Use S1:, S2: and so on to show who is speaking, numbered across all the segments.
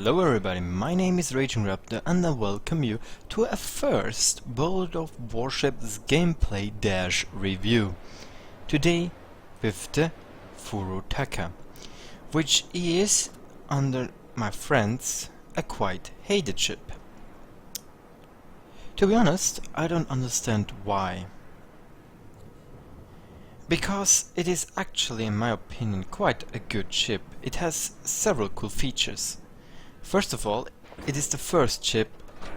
S1: Hello everybody, my name is Raging Raptor and I welcome you to a first World of Warships gameplay dash review. Today with the Furutaka, which is, under my friends, a quite hated ship. To be honest, I don't understand why. Because it is actually, in my opinion, quite a good ship. It has several cool features. First of all, it is the first ship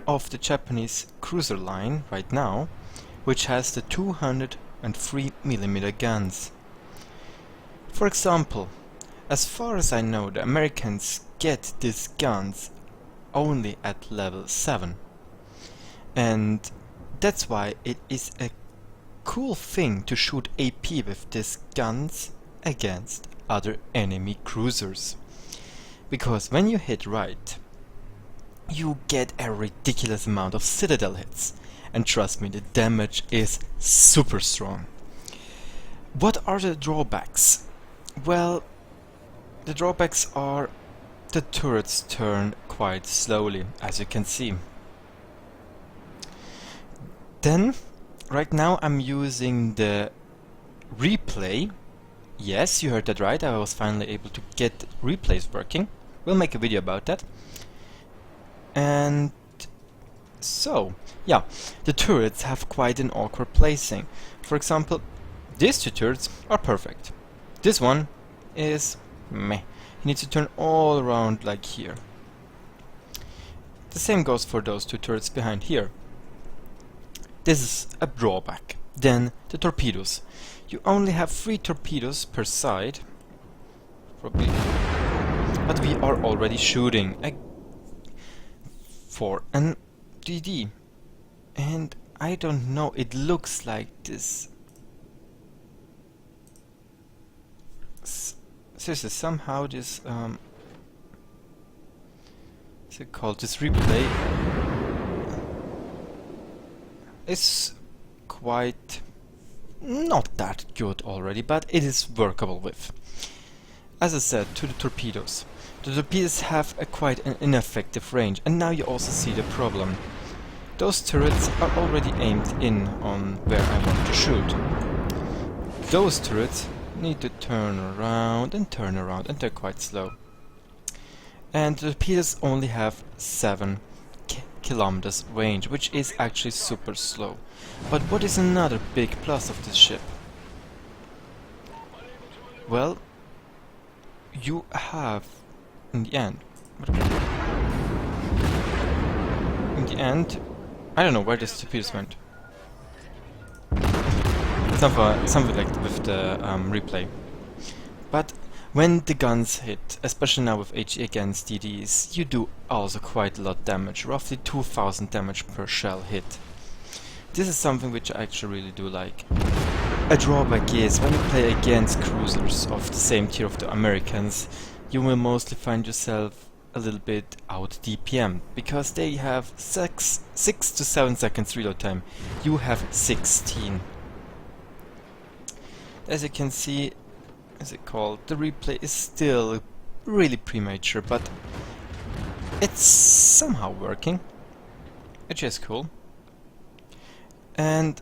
S1: of the Japanese cruiser line right now, which has the 203mm guns. For example, as far as I know, the Americans get these guns only at level 7. And that's why it is a cool thing to shoot AP with these guns against other enemy cruisers. Because when you hit right, you get a ridiculous amount of citadel hits. And trust me, the damage is super strong. What are the drawbacks? Well, the drawbacks are the turrets turn quite slowly, as you can see. Then, right now I'm using the replay. Yes, you heard that right, I was finally able to get replays working. We'll make a video about that. And so, yeah, the turrets have quite an awkward placing. For example, these two turrets are perfect. This one is meh. You need to turn all around like here. The same goes for those two turrets behind here. This is a drawback. Then the torpedoes. You only have 3 torpedoes per side. Probably. But we are already shooting for an DD. And I don't know, it looks like this. Seriously, somehow this what's it called? This replay is quite not that good already, but it is workable with. As I said, to the torpedoes. The torpedoes have quite an ineffective range, and now you also see the problem. Those turrets are already aimed in on where I want to shoot. Those turrets need to turn around, and they're quite slow. And the torpedoes only have 7 kilometers range, which is actually super slow. But what is another big plus of this ship? Well, you have, in the end, I don't know where this torpedoes went. Something like with the replay. But when the guns hit, especially now with HE against DDs, you do also quite a lot of damage, roughly 2000 damage per shell hit. This is something which I actually really do like. A drawback is, when you play against cruisers of the same tier of the Americans, you will mostly find yourself a little bit out DPM, because they have 6 to 7 seconds reload time. You have 16. As you can see, the replay is still really premature, but it's somehow working, which is cool. And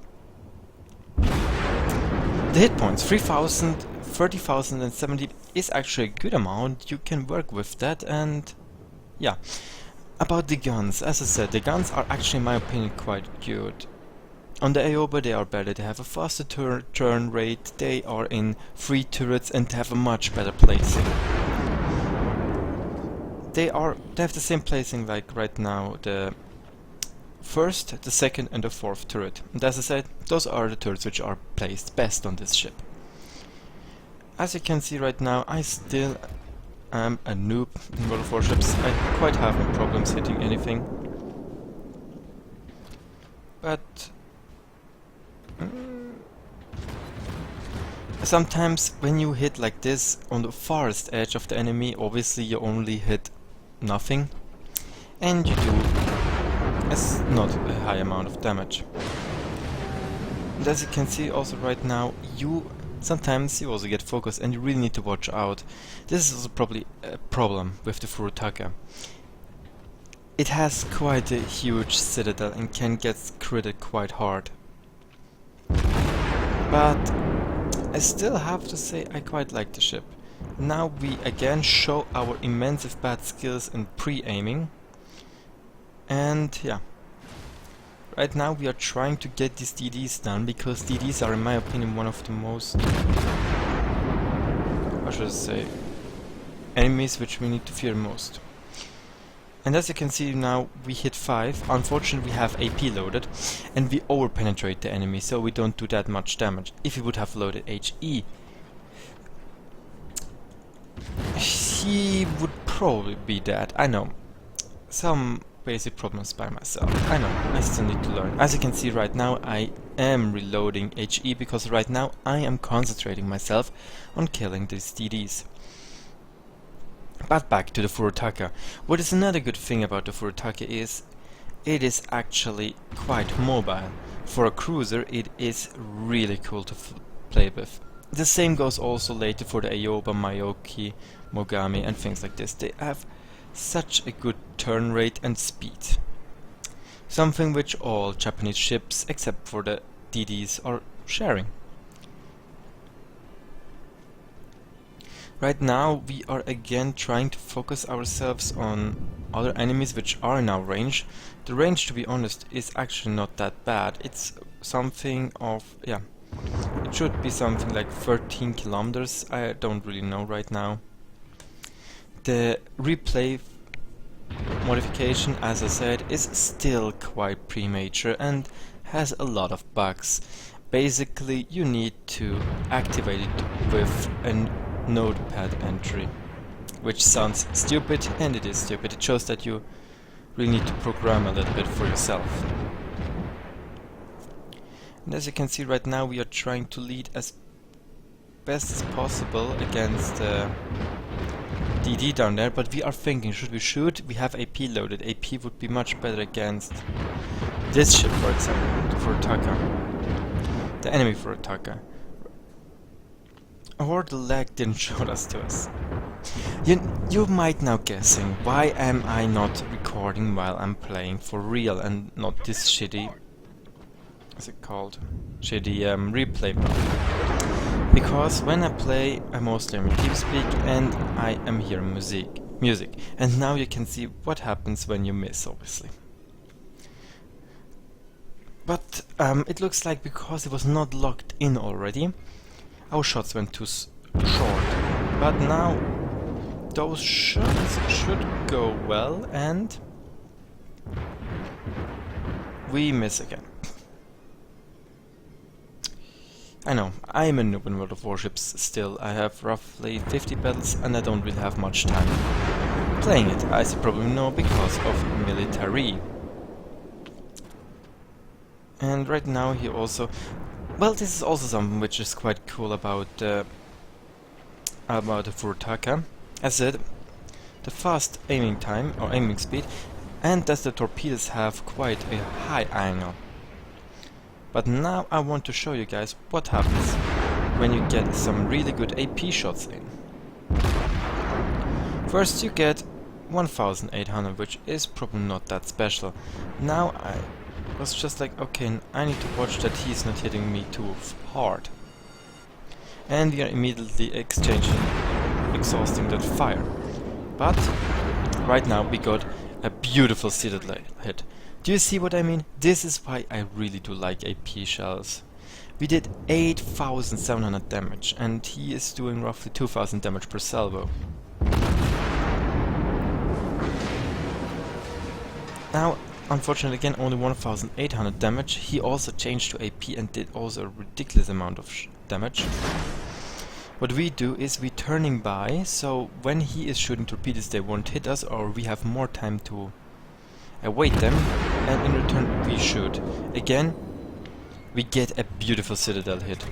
S1: the hit points, 3000, 30,000 and 70 is actually a good amount. You can work with that. And yeah, about the guns, as I said, the guns are actually, in my opinion, quite good. On the Aoba they are better, they have a faster turn rate, they are in 3 turrets and they have a much better placing. They have the same placing like right now, the first, the second and the 4th turret. And as I said, those are the turrets which are placed best on this ship. As you can see right now, I still am a noob in World of Warships. I quite have no problems hitting anything. But sometimes when you hit like this on the farthest edge of the enemy, obviously you only hit nothing, and you do not a high amount of damage. And as you can see also right now, sometimes you also get focused and you really need to watch out. This is also probably a problem with the Furutaka. it has quite a huge citadel and can get critted quite hard. But I still have to say I quite like the ship. Now we again show our immense bad skills in pre-aiming. And yeah. Right now we are trying to get these DDs done, because DDs are in my opinion one of the most, how should I say, enemies which we need to fear most. And as you can see now, we hit 5. Unfortunately we have AP loaded and we over-penetrate the enemy, so we don't do that much damage. If we would have loaded HE, he would probably be dead. I know. Some basic problems by myself. I know, I still need to learn. As you can see right now, I am reloading HE because right now I am concentrating myself on killing these DDs. But back to the Furutaka. What is another good thing about the Furutaka is it is actually quite mobile. For a cruiser it is really cool to play with. The same goes also later for the Aoba, Mayoki, Mogami and things like this. They have such a good turn rate and speed. Something which all Japanese ships except for the DDs are sharing. Right now we are again trying to focus ourselves on other enemies which are in our range. The range, to be honest, is actually not that bad. It's something of, yeah, it should be something like 13 kilometers. I don't really know right now. The replay modification, as I said, is still quite premature and has a lot of bugs. Basically you need to activate it with a notepad entry, which sounds stupid, and it is stupid. It shows that you really need to program a little bit for yourself. And as you can see right now we are trying to lead as best as possible against DD down there, but we are thinking, should we shoot? We have AP loaded. AP would be much better against this ship, for example, the Furutaka, the enemy Furutaka. Or the lag didn't show us to us. You might now guessing, why am I not recording while I'm playing for real and not this shitty, what's it called? Shitty replay mode. Because when I play, I mostly am in TeamSpeak and I am hearing music. And now you can see what happens when you miss, obviously. But it looks like because it was not locked in already, our shots went too short. But now those shots should go well, and we miss again. I know, I am a noob in World of Warships still. I have roughly 50 battles and I don't really have much time playing it, as you probably know, because of military. And right now he also... Well, this is also something which is quite cool about the Furutaka. As I said, the fast aiming time, or aiming speed, and that the torpedoes have quite a high angle. But now I want to show you guys what happens when you get some really good AP shots in. First you get 1800, which is probably not that special. Now I was just like, okay, I need to watch that he's not hitting me too hard. And we are immediately exhausting that fire. But right now we got a beautiful citadel hit. Do you see what I mean? This is why I really do like AP shells. We did 8700 damage and he is doing roughly 2000 damage per salvo. Now, unfortunately again, only 1800 damage. He also changed to AP and did also a ridiculous amount of damage. What we do is we turning by, so when he is shooting torpedoes they won't hit us, or we have more time to await them, and in return we shoot. Again, we get a beautiful citadel hit.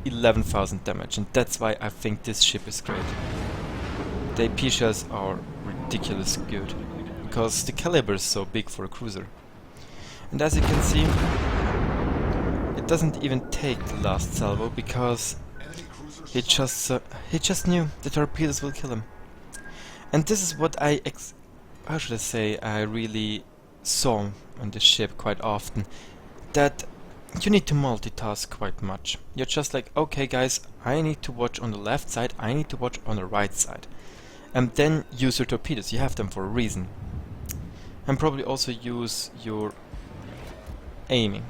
S1: 11,000 damage, and that's why I think this ship is great. The AP shells are ridiculous good, because the caliber is so big for a cruiser. And as you can see, it doesn't even take the last salvo, because he just knew the torpedoes will kill him. And this is what I how should I say, I really saw on the ship quite often, that you need to multitask quite much. You're just like, okay guys, I need to watch on the left side, I need to watch on the right side. And then use your torpedoes, you have them for a reason. And probably also use your aiming.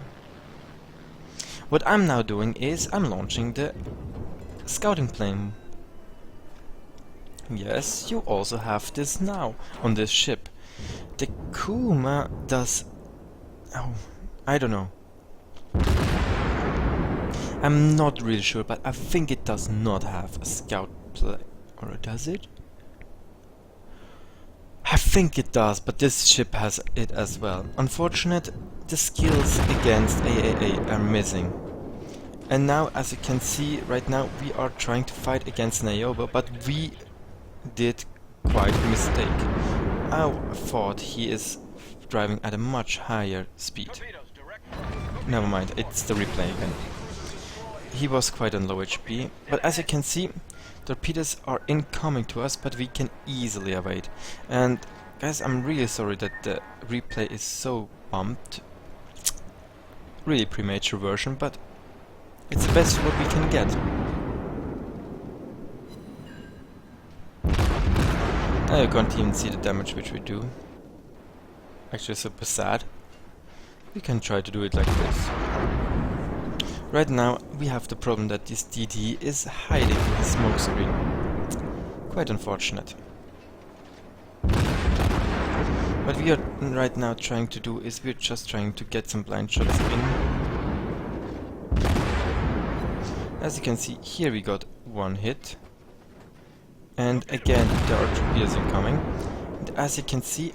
S1: What I'm now doing is I'm launching the scouting plane. Yes, you also have this now on this ship. The Kuma does... oh, I don't know. I'm not really sure, but I think it does not have a scout plane. Or does it? I think it does, but this ship has it as well. Unfortunate, the skills against AAA are missing. And now, as you can see, right now we are trying to fight against Niobe, but we did quite a mistake. I thought he is driving at a much higher speed. Never mind, it's the replay again. He was quite on low HP, but as you can see, torpedoes are incoming to us, but we can easily evade. And guys, I'm really sorry that the replay is so bumped. Really premature version, but it's the best what we can get. Now you can't even see the damage which we do. Actually super sad. We can try to do it like this. Right now we have the problem that this DD is hiding the smoke screen. Quite unfortunate. What we are right now trying to do is we're just trying to get some blind shots in. As you can see, here we got one hit. And again, there are torpedoes incoming. And as you can see,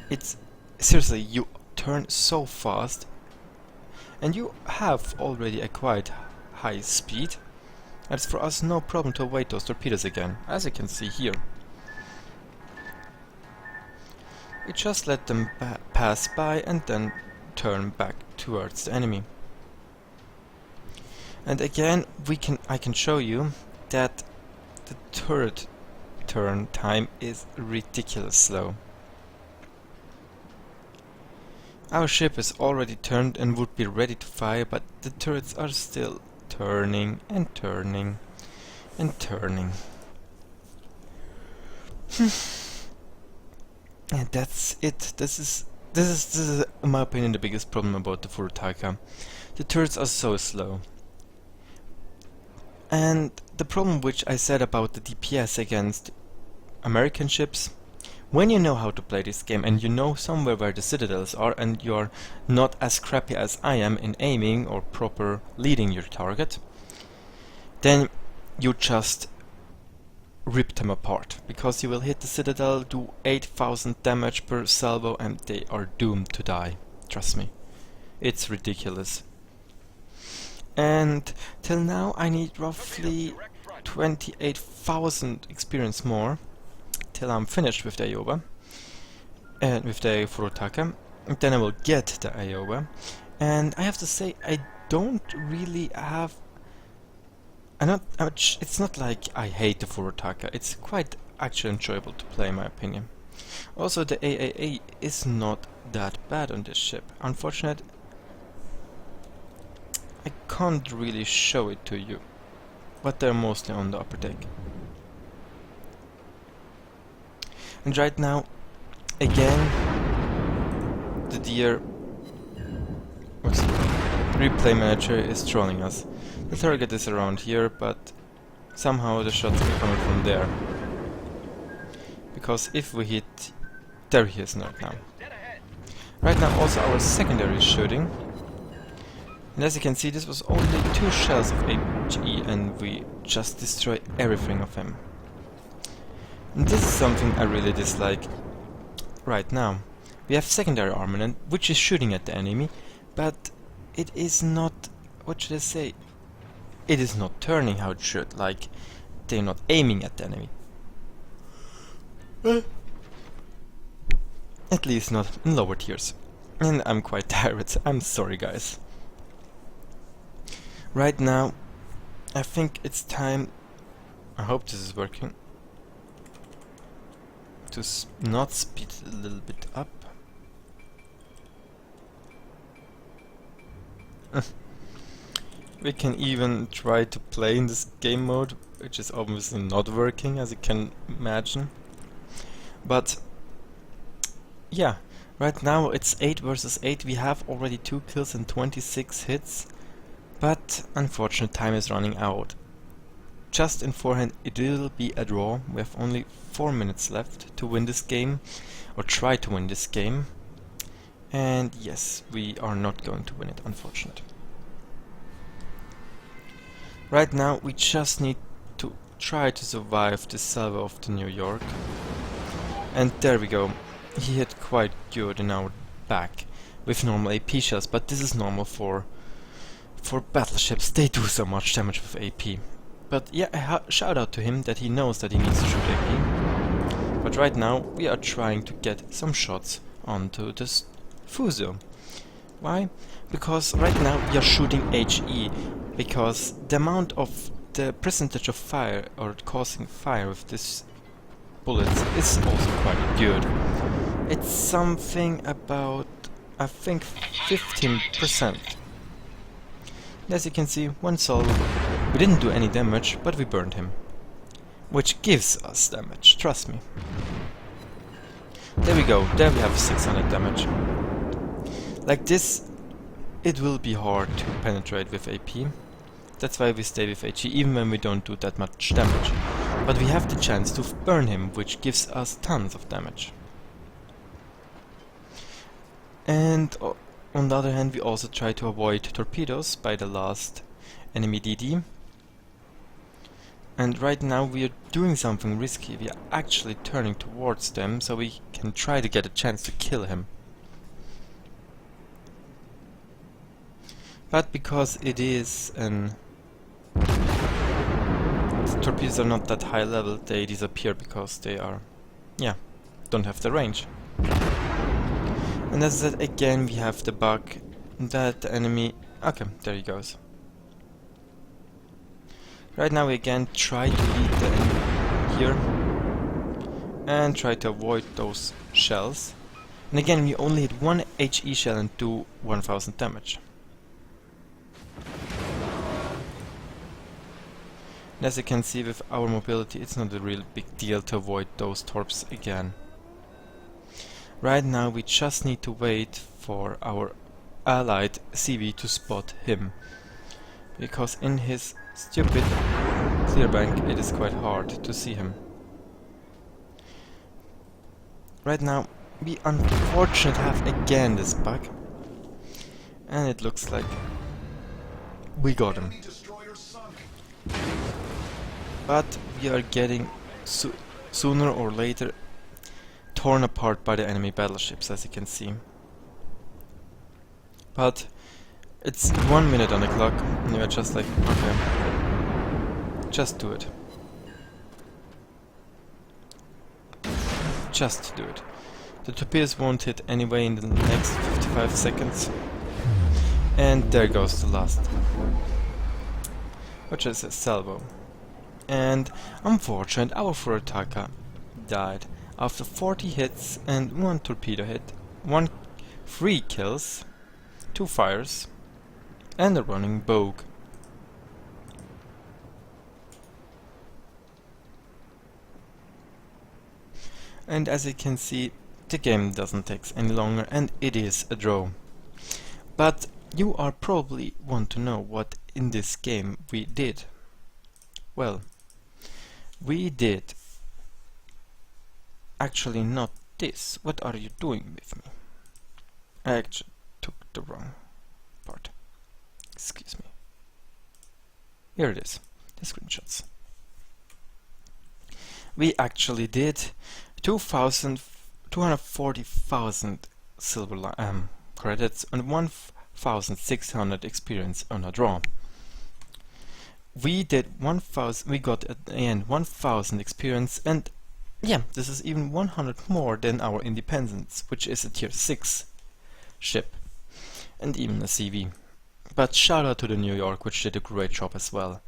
S1: it's seriously, you turn so fast. And you have already a quite high speed. And it's for us no problem to avoid those torpedoes again, as you can see here. We just let them pass by and then turn back towards the enemy. And again, I can show you that the turret turn time is ridiculous slow. Our ship is already turned and would be ready to fire, but the turrets are still turning and turning and turning. And that's it. This is in my opinion the biggest problem about the Furutaka. The turrets are so slow. And the problem which I said about the DPS against American ships, when you know how to play this game and you know somewhere where the citadels are and you're not as crappy as I am in aiming or proper leading your target, then you just rip them apart, because you will hit the citadel, do 8,000 damage per salvo and they are doomed to die. Trust me. It's ridiculous. And till now I need roughly 28,000 experience more till I'm finished with the Iowa and with the Furutaka. And then I will get the Iowa. And I have to say, I don't really have... it's not like I hate the Furutaka, it's quite actually enjoyable to play in my opinion. Also the AAA is not that bad on this ship. Unfortunate, I can't really show it to you, but they're mostly on the upper deck. And right now, again, the dear replay manager is trolling us. The target is around here, but somehow the shots are coming from there. Because if we hit... there he is not now. Right now also our secondary is shooting. And as you can see, this was only 2 shells of HE and we just destroy everything of him. And this is something I really dislike right now. We have secondary armament which is shooting at the enemy, but it is not... what should I say? It is not turning how it should, like they're not aiming at the enemy. At least not in lower tiers. And I'm quite tired, I'm sorry guys. Right now, I think it's time, I hope this is working, to not speed it a little bit up. We can even try to play in this game mode, which is obviously not working, as you can imagine. But yeah, right now it's 8 versus 8. We have already 2 kills and 26 hits, but unfortunate time is running out. Just in forehand, it will be a draw. We have only 4 minutes left to win this game, or try to win this game. And yes, we are not going to win it, unfortunately. Right now we just need to try to survive the salvo of the New York. And there we go. He hit quite good in our back with normal AP shells, but this is normal for battleships. They do so much damage with AP. But yeah, shout out to him that he knows that he needs to shoot AP. But right now we are trying to get some shots onto this Fuso. Why? Because right now we are shooting HE, because the amount of the percentage of fire or causing fire with this bullets is also quite good. It's something about, I think, 15%. As you can see, one salvo, we didn't do any damage, but we burned him, which gives us damage, trust me. There we go, there we have 600 damage. Like this, it will be hard to penetrate with AP. That's why we stay with HE, even when we don't do that much damage. But we have the chance to burn him, which gives us tons of damage. And on the other hand, we also try to avoid torpedoes by the last enemy DD. And right now we are doing something risky. We are actually turning towards them, so we can try to get a chance to kill him. But because it is the torpedoes are not that high level, they disappear because they are, yeah, don't have the range. And as I said, again we have the bug that the enemy, okay, there he goes. Right now we again try to lead the enemy here and try to avoid those shells. And again we only hit one HE shell and do 1000 damage. And as you can see with our mobility, it's not a real big deal to avoid those torps again. Right now we just need to wait for our allied CV to spot him, because in his stupid clearbank it is quite hard to see him. Right now we unfortunately have again this bug, and it looks like we got him. But we are getting sooner or later torn apart by the enemy battleships, as you can see. But it's 1 minute on the clock, and we are just like, okay, just do it. Just do it. The torpedoes won't hit anyway in the next 55 seconds. And there goes the last, which is a salvo. And unfortunately our Furutaka died after 40 hits and 1 torpedo hit, 3 kills, 2 fires, and a running bogue. And as you can see, the game doesn't take any longer and it is a draw. But you are probably want to know what in this game we did. Well, we did actually not this. What are you doing with me? I actually took the wrong part. Excuse me. Here it is, the screenshots. We actually did 240,000 silver credits and 1,600 experience on a draw. We did 1,000. We got at the end 1,000 experience, and yeah, this is even 100 more than our Independence, which is a tier 6 ship, and even a CV. But shout out to the New York, which did a great job as well.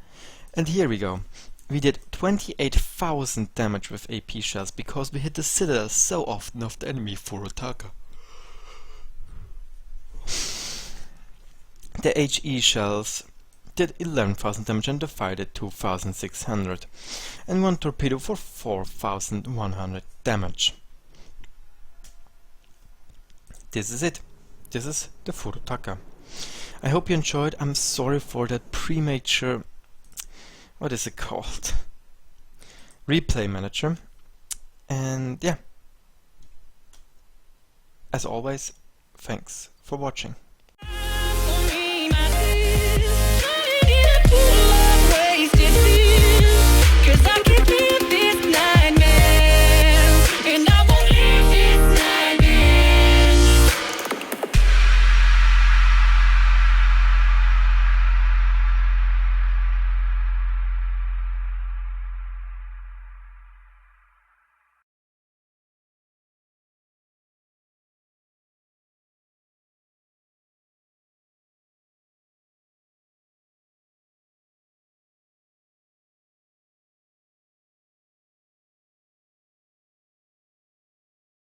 S1: And here we go. we did 28,000 damage with AP shells because we hit the citadel so often of the enemy Furutaka. The HE shells did 11,000 damage and the fire did 2,600, and one torpedo for 4,100 damage. This is it. This is the Furutaka. I hope you enjoyed. I'm sorry for that premature... what is it called? Replay manager. And yeah. As always, thanks for watching.
S2: Cause I'm